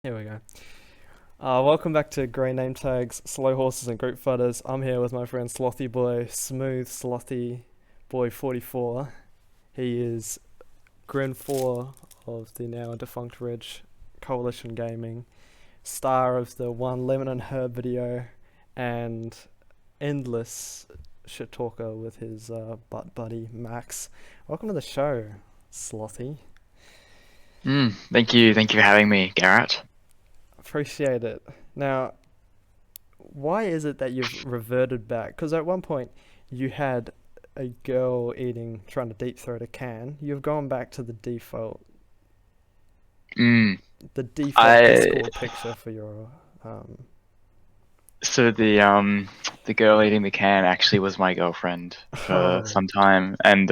Here we go. Welcome back to Grey Name Tags, Slow Horses and Group Fighters. I'm here with my friend Slothy Boy, Smooth Slothy Boy 44. He is Grin 4 of the now defunct Ridge Coalition Gaming, star of the one Lemon and Herb video, and endless shit talker with his butt buddy Max. Welcome to the show, Slothy. Thank you for having me, Garrett. Appreciate it. Now, why is it that you've reverted back? Because at one point you had a girl trying to deep throat a can. You've gone back to Mm, the default I Discord picture for your. Um, so the girl eating the can actually was my girlfriend for oh, some time, and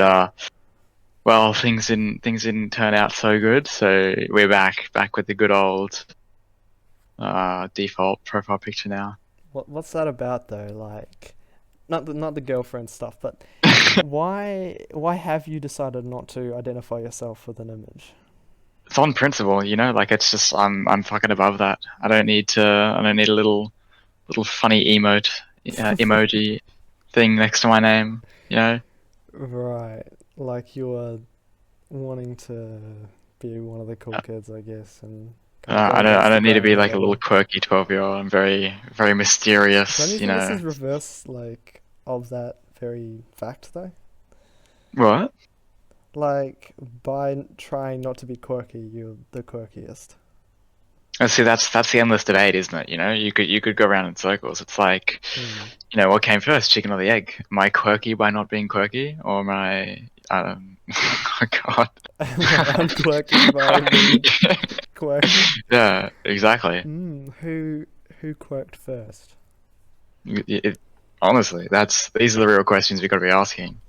well, things didn't turn out so good, so we're back with the good old default profile picture now. what's that about though? Like, not the girlfriend stuff, but why have you decided not to identify yourself with an image? It's on principle, like it's just I'm fucking above that. I don't need a little funny emoji thing next to my name, you know. Right, like you are wanting to be one of the cool kids, I guess, and kind of go I don't I against the don't need to grain be a like a little little. quirky 12-year-old. I'm very Don't you mysterious, think this is reverse, like, of that very fact, though? What? Like, by trying not to be quirky, you're the quirkiest. See, that's the endless debate, isn't it? You could go around in circles. It's like, Hmm. what came first, chicken or the egg? Am I quirky by not being quirky, or am I don't oh God. Am I unquirky by being quirky? Yeah, exactly. Who quirked first? It, honestly, these are the real questions we got to be asking.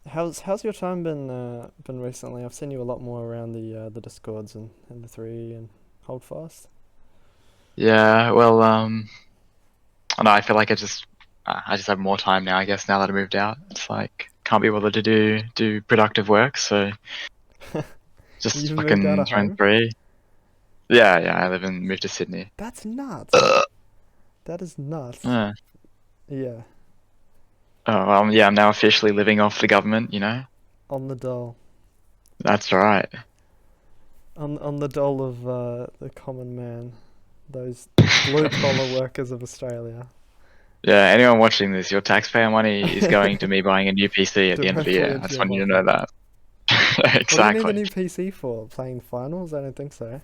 How's your time been recently? I've seen you a lot more around the Discords and the three and Hold Fast. Yeah, well, I know, I feel like I just have more time now. I guess now that I moved out, it's like can't be bothered to do productive work, so just You've moved out fucking of trying home? free. Yeah. I live in moved to Sydney. That's nuts. Ugh. That is nuts. Yeah. Yeah, Yeah. I'm now officially living off the government. on the dole. That's right. On the dole of the common man, those blue collar workers of Australia. Yeah. Anyone watching this, your taxpayer money is going to me buying a new PC at the end of the Directly year. I into just your want you to know pocket. that. What do you need the Exactly. new PC for? Playing finals? I don't think so.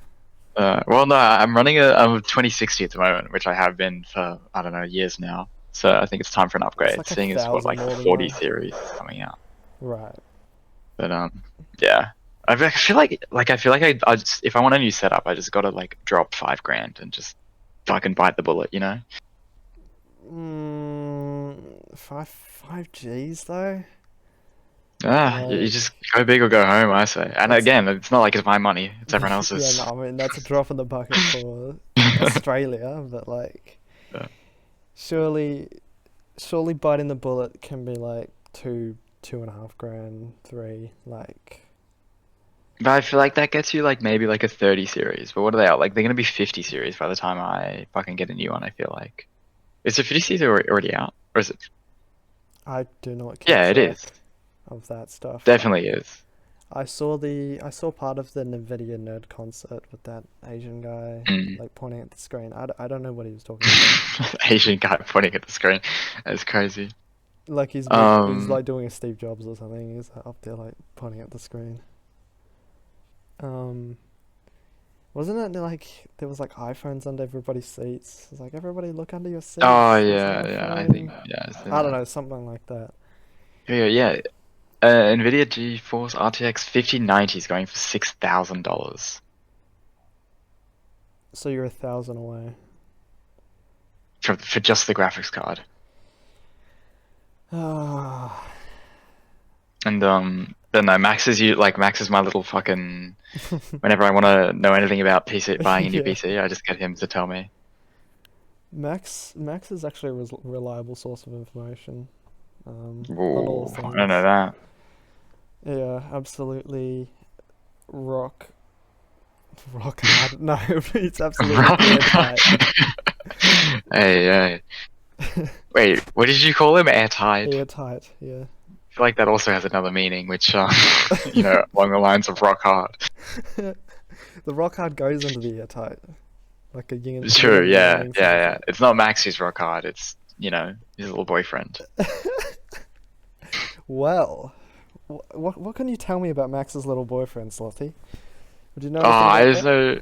Well, no, I'm running a 2060 at the moment, which I have been for, I don't know, years now. So I think it's time for an It's upgrade, like a seeing as what thousand like the more than 40 mine. series is coming out. Right. But yeah. I feel like if I want a new setup, I just gotta like drop 5 grand and just fucking bite the bullet. Five G's though. You Like just go big or go home, I say. And that's again, it's not like it's my money; it's everyone yeah. No, else's. I mean that's a drop in the bucket for Australia, but like Yeah. surely, surely biting the bullet can be like two and a half grand, three. Like But I feel like that gets you like maybe like a 30 series. But what are they out? Like they're gonna be 50 series by the time I fucking get a new one. I feel like. Is the 50 series already out, or is it? I do not keep Yeah, it is. track of that stuff. Definitely is. I saw part of the Nvidia nerd concert with that Asian guy Mm. like pointing at the screen. I don't know what he was talking about. Asian guy pointing at the screen. That's crazy. Like he's Um. like doing a Steve Jobs or something. He's up there like pointing at the screen. Um, wasn't it like there was like iPhones under everybody's seats? It's like everybody look under your Oh seats. There's an yeah. I think iPhone. yeah. It's in I don't there. know, something like that. Yeah. NVIDIA GeForce RTX 5090 is going for $6,000 So you're 1,000 away. for just the graphics card. Ah. And then no, Max is my little fucking. Whenever I want to know anything about buying a new Yeah. PC, I just get him to tell me. Max is actually a reliable source of information. On all Ooh, I don't know things. that. Yeah, absolutely rock Rock hard. No, it's absolutely Rock. airtight. Hey, hey. Wait, what did you call him? Airtight? I Airtight, yeah. feel like that also has another meaning, which, along the lines of rock hard. The rock hard goes into the airtight. Like a True, yin and yeah, yang sort yeah, of yeah. thing. It's not Max who's rock hard, it's, his little boyfriend. Well, what can you tell me about Max's little boyfriend, Slothy? Would you know Oh, anything I about just that? know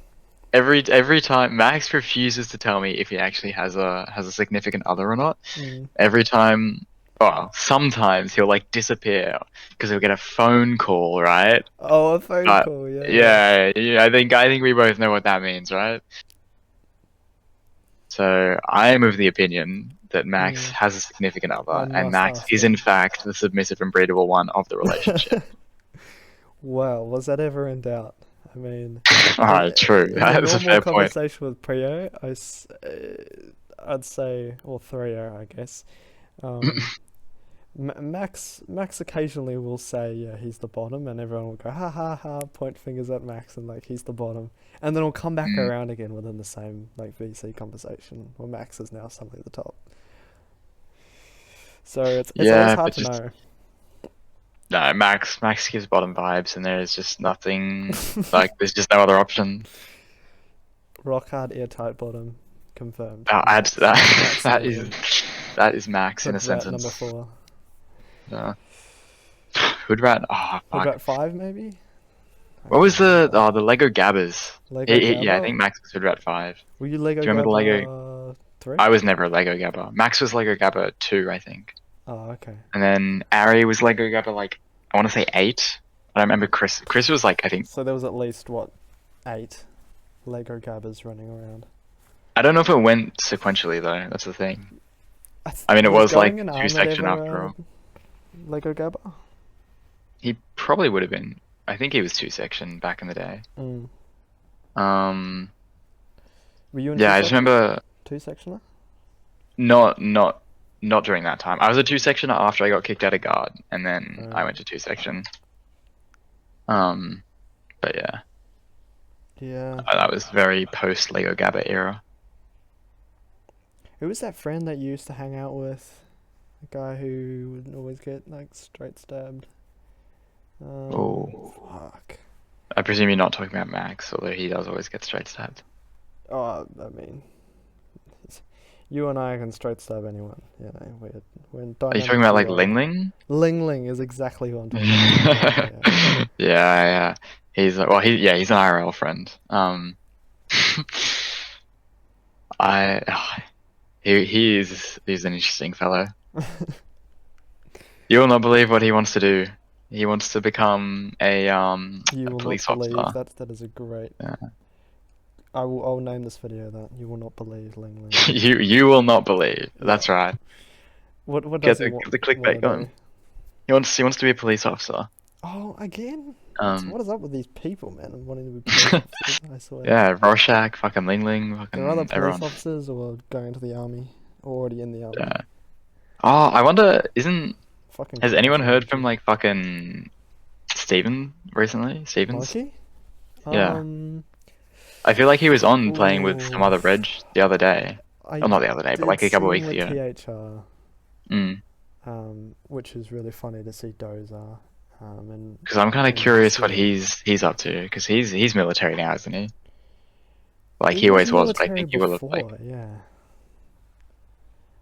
every time Max refuses to tell me if he actually has a significant other or not. Mm. Every time, well, sometimes he'll like disappear because he'll get a phone call, right? Oh, a phone But call, yeah, yeah. yeah, yeah, I think we both know what that means, right? So I am of the opinion that Max Mm. has a significant I other, and must Max ask is in him. fact the submissive and breedable one of the relationship. Well, was that ever in doubt? I mean, in Alright, true. in a That is a normal fair point. conversation with Priyo, I'd say, or Thrio, I guess. Um, Max occasionally will say, yeah, he's the bottom, and everyone will go, ha ha ha, point fingers at Max, and like he's the bottom, and then he'll come back Mm, around again within the same like VC conversation, where Max is now suddenly the top. So it's always yeah, hard but to just know. no, Max gives bottom vibes, and there's just nothing like there's just no other option. Rock hard, airtight bottom, confirmed. I'll add to Max, that. Max that Slothy, is Max in a Hood Rat number sentence. 4, Uh, Hood rat. Oh Hood fuck. Rat 5 maybe. I What was can't remember. the Lego Gabbers? Lego Yeah, I Gabba. think Max was Hood rat 5. Were you Lego Do you remember the Lego? Gabba 3? I was never a Lego Gabber. Max was Lego Gabber 2, I think. Oh, okay. And then Ari was Lego Gabber like I want to say 8. I don't remember Chris. Chris was like I think So there was at least what, 8 Lego Gabbas running around. I don't know if it went sequentially though. That's the thing. I mean, it Was was like going an two armored section ever after all. Lego Gabba? He probably would have been. I think he was 2 section back in the day. Mm. Um, Were you in yeah, I just remember two sectioner? not not during that time. I was a 2 sectioner after I got kicked out of guard, and then I went to 2 section. But yeah, Yeah. that was very post Lego Gabba era. Who was that friend that you used to hang out with? The guy who would always get like straight stabbed. Oh, Fuck. I presume you're not talking about Max, although he does always get straight stabbed. Oh, I mean, you and I can straight stab anyone. You know, we're in Are you dynamic talking about like duo. Ling Ling? Ling Ling is exactly who I'm talking about. Yeah. Yeah, yeah. He's an IRL friend. I he's an interesting fellow. You will not believe what he wants to do. He wants to become You a will not police believe officer. that is a great. Yeah. I'll name this video that you will not believe Ling Ling. You will not believe. Yeah. That's right. What Get does he the clickbait want to going. do? He wants to be a police officer. Oh, again? Um, What is up with these people, man? I'm wanting to be police officers, I swear. yeah, Rorschach, fucking Ling Ling, There are other fucking police everyone. officers or going into the army, or already in the army. Yeah. Oh, I wonder, Fucking has anyone crazy, heard from dude. like fucking Steven recently? Stevens? Monkey? Yeah. I feel like he was on playing with some Ooh, other reg the other day. I Oh, not the other day, but did like a see couple him weeks with ago. THR, Mm. which is really funny to see Dozer, and Because I'm kind of in curious what city. he's up to. Because he's military now, isn't he? Like He he was always was, but I military think he will look like. before, yeah.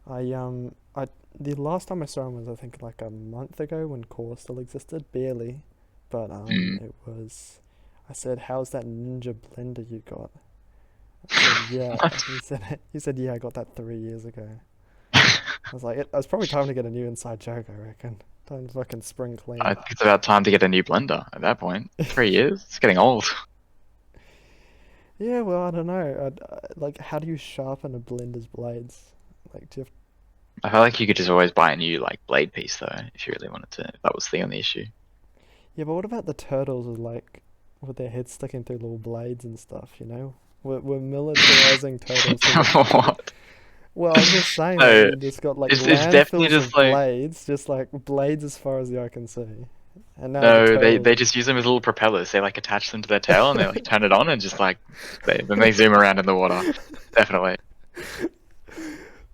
I the last time I saw him was I think like a month ago when Core still existed, barely, but Mm. it was. I said, "How's that Ninja blender you got?" I said, "Yeah." What? He said, "Yeah, I got that 3 years ago." I was like, "It's probably time to get a new inside joke, I reckon. Time to fucking spring I clean." think it's about time to get a new blender at that point. 3 years? It's getting old. Yeah, well, I don't know. Like, how do you sharpen a blender's blades? Like, do you have... I feel like you could just always buy a new like blade piece though, if you really wanted to. If that was the only issue. Yeah, but what about the turtles with their heads sticking through little blades and stuff? You know, we're militarizing turtles What? Well, I'm just saying that No, you just got like it's definitely landfills just of like blades, just like blades as far as the eye can see. And now the No, they turtle. just use them as little propellers. They like attach them to their tail and they like turn it on and just like then they zoom around in the water. Definitely.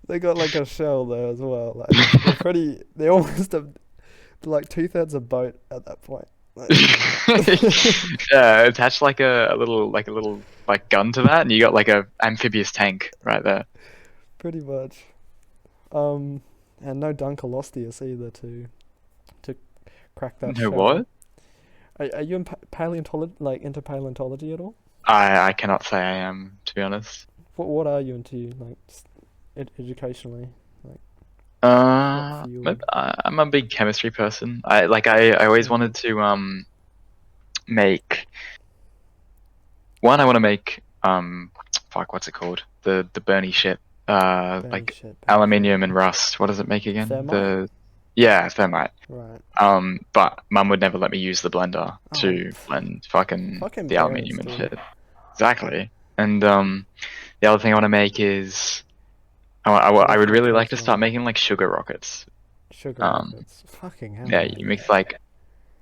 They got like a shell there as well. Like they're pretty. They almost have like two-thirds a boat at that point. Like, Yeah, attach like a little like gun to that, and you got like a amphibious tank right there. pretty much. Um, and no Dunkleosteus either to crack that No shell. what? Are you in paleontology, like into paleontology at all? I cannot say I am, to be honest. What are you into, like educationally? Like what But field? I'm a big chemistry person. I always Mm, wanted to make one. I want to make fuck, what's it called? The Bernie shit. Bernie Like shit, Bernie shit. aluminium and rust. What does it make again? Thermite? The Yeah, thermite. Right. But mum would never let me use the blender Oh, to blend fucking fucking the parents, aluminium and dude. shit. Exactly. And the other thing I want to make is I would Electrical really like to potential. start making like sugar rockets. Sugar Um, rockets. Fucking hell, yeah, man. you mix like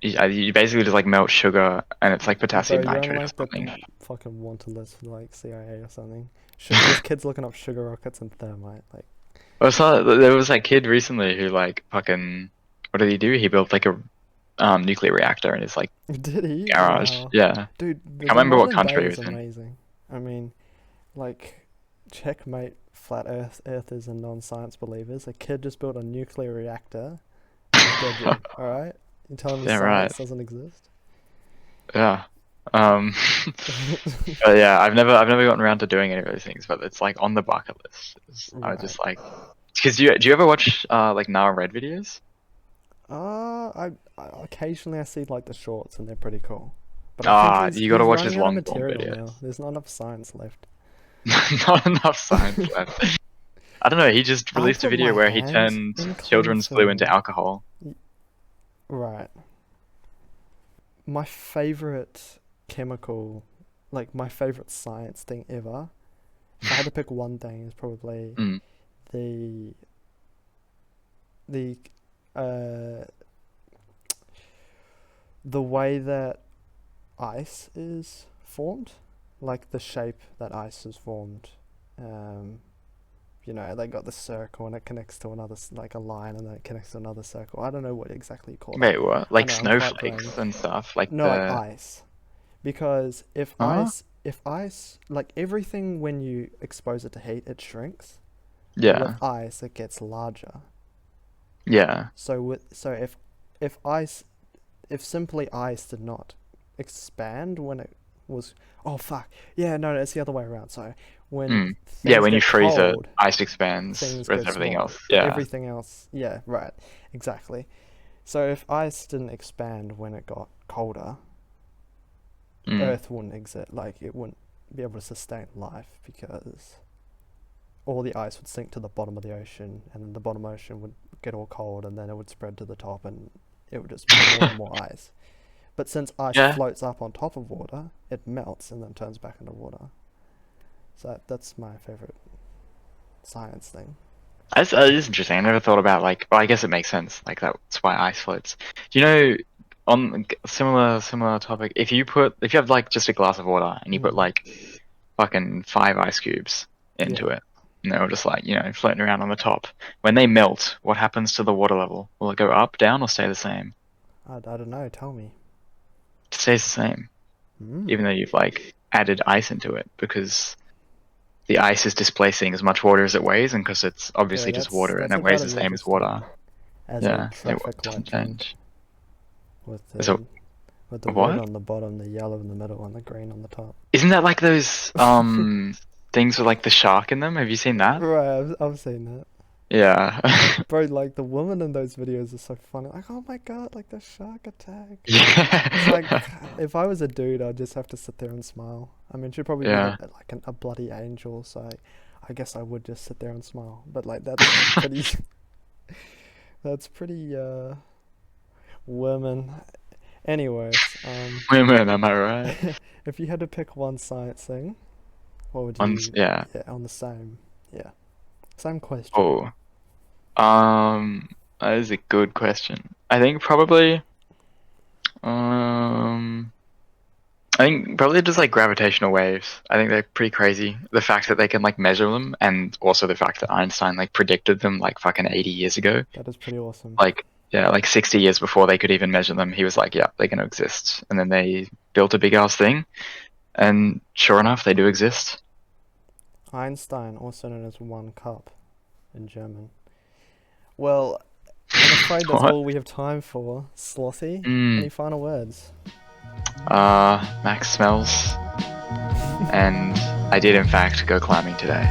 you basically just like melt sugar and it's like Bro, potassium you're on nitrate or like the something. fucking wanted list for like CIA or something. There's kids looking up sugar rockets and thermite. Like, Well, it's not, there was that kid recently who like fucking what did he do? He built like a nuclear reactor in his like did he? garage. Wow. Yeah, Dude, I the can't remember what modern day country he is was in. amazing. I mean, like, checkmate flat earthers and non-science believers. A kid just built a nuclear reactor in his bedroom. All right, you telling me Yeah, right. science doesn't exist? Yeah. Um, but yeah, I've never gotten around to doing any of those things, but it's like on the bucket list. I would Right. just like, because do you ever watch like Now Red videos? I occasionally I see like the shorts and they're pretty cool, but I think Ah, he's you got to he's watch his running out of long form material now. videos. There's not enough science left. Not enough science left. I don't know. He just I'll released a put my video where he hand turned in clean children's glue into film. alcohol. Right. My favorite chemical, like my favorite science thing ever. If I had to pick one thing, is probably Mm. the the uh the way that ice is formed, like the shape that ice is formed. Um, they got the circle and it connects to another, like a line, and then it connects to another circle. I don't know what exactly you call it. Wait, what? I Like know I'm quite brain. snowflakes and stuff, like No, like the ice, because huh? if ice, like everything, when you expose it to heat, it shrinks. But with Yeah, ice, it gets larger. yeah. So if ice if simply ice did not expand when it was, oh fuck, yeah, no, it's the other way around. So when Mm. Yeah, things when you get freeze it, cold, ice expands, things whereas go everything smaller. else, yeah. Everything else, yeah, right, exactly. So if ice didn't expand when it got colder, Mm. Earth wouldn't exist. Like it wouldn't be able to sustain life because all the ice would sink to the bottom of the ocean, and then the bottom ocean would get all cold, and then it would spread to the top, and it would just be more and more ice. But since ice Yeah, floats up on top of water, it melts and then turns back into water. So that's my favorite science thing. it is interesting. I never thought about like. Well, I guess it makes sense. Like that's why ice floats. Do you know on similar topic? If you have like just a glass of water and you put Mm. like fucking 5 ice cubes into Yeah, it, and they're all just like floating around on the top. When they melt, what happens to the water level? Will it go up, down, or stay the same? I don't know. Tell me. It stays the same, Mm. even though you've like added ice into it because the ice is displacing as much water as it weighs, and because it's Okay, obviously just water and that's it weighs about the as same as interesting water. as a Yeah, it traffic light doesn't jump change. with So the red what? on the bottom, the yellow in the middle, and the green on the top. Isn't that like those things with like the shark in them? Have you seen that? Right, I've seen that. Yeah. Bro, like the woman in those videos is so funny. Like, oh my god, like the shark attack. It's Yeah. like, if I was a dude, I'd just have to sit there and smile. I mean, she'd probably be Yeah. like a bloody angel, so I guess I would just sit there and smile. But like, that's pretty, that's pretty, women. Anyways, Women, am I right? if you had to pick one science thing, what would Once, you, yeah. yeah, on the same, yeah, same question. Oh, that is a good question. I think probably. Um, I think probably just like gravitational waves. I think they're pretty crazy. The fact that they can like measure them, and also the fact that Einstein like predicted them like fucking 80 years ago. That is pretty awesome. Like, yeah, like 60 years before they could even measure them, he was like, yeah, they're gonna exist. And then they built a big ass thing, and sure enough, they do exist. Einstein, also known as one cup in German. Well, I'm afraid that's What? all we have time for. Slothy, Hmm. any final words? Max smells, and I did in fact go climbing today.